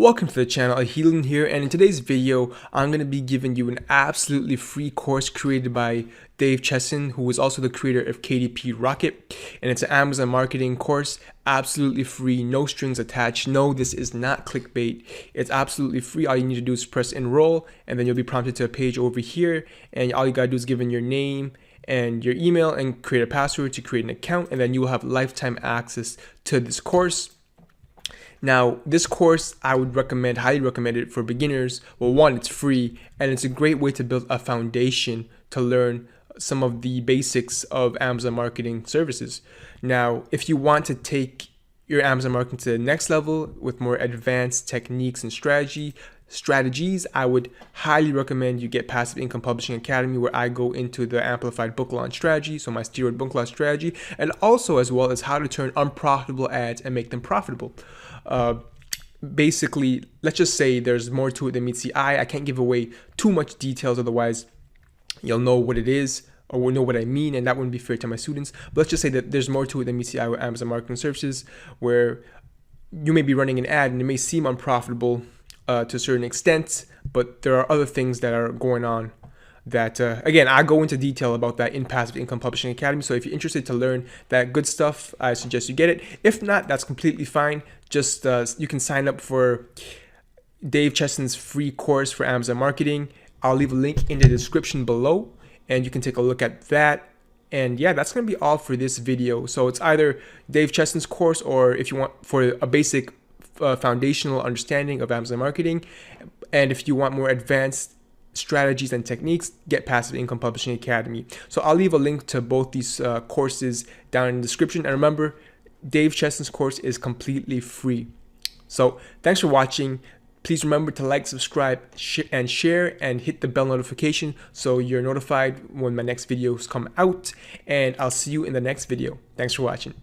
Welcome to the channel, Healing here, and in today's video, I'm going to be giving you an absolutely free course created by Dave Chesson, who is also the creator of KDP Rocket, and it's an Amazon marketing course, absolutely free, no strings attached. No, this is not clickbait. It's absolutely free. All you need to do is press enroll, and then you'll be prompted to a page over here, and all you gotta do is give in your name and your email and create a password to create an account, and then you will have lifetime access to this course. Now, this course, I would recommend, highly recommend it for beginners. Well, one, it's free, and it's a great way to build a foundation to learn some of the basics of Amazon marketing services. Now, if you want to take your Amazon marketing to the next level with more advanced techniques and strategies, I would highly recommend you get Passive Income Publishing Academy, where I go into the amplified book launch strategy, so my steroid book launch strategy, and also as well as how to turn unprofitable ads and make them profitable. Basically, let's just say there's more to it than meets the eye. I can't give away too much details, otherwise you'll know what it is or will know what I mean, and that wouldn't be fair to my students. But let's just say that there's more to it than meets the eye with Amazon marketing services, where you may be running an ad and it may seem unprofitable to a certain extent, but there are other things that are going on that, again, I go into detail about that in Passive Income Publishing Academy. So if you're interested to learn that good stuff, I suggest you get it. If not, that's completely fine. Just you can sign up for Dave Chesson's free course for Amazon marketing. I'll leave a link in the description below, and you can take a look at that. And yeah, that's going to be all for this video. So it's either Dave Chesson's course, or if you want for a basic foundational understanding of Amazon marketing, and if you want more advanced strategies and techniques, get Passive Income Publishing Academy. So I'll leave a link to both these courses down in the description. And remember, Dave Chesson's course is completely free. So thanks for watching. Please remember to like, subscribe, and share, and hit the bell notification so you're notified when my next videos come out. And I'll see you in the next video. Thanks for watching.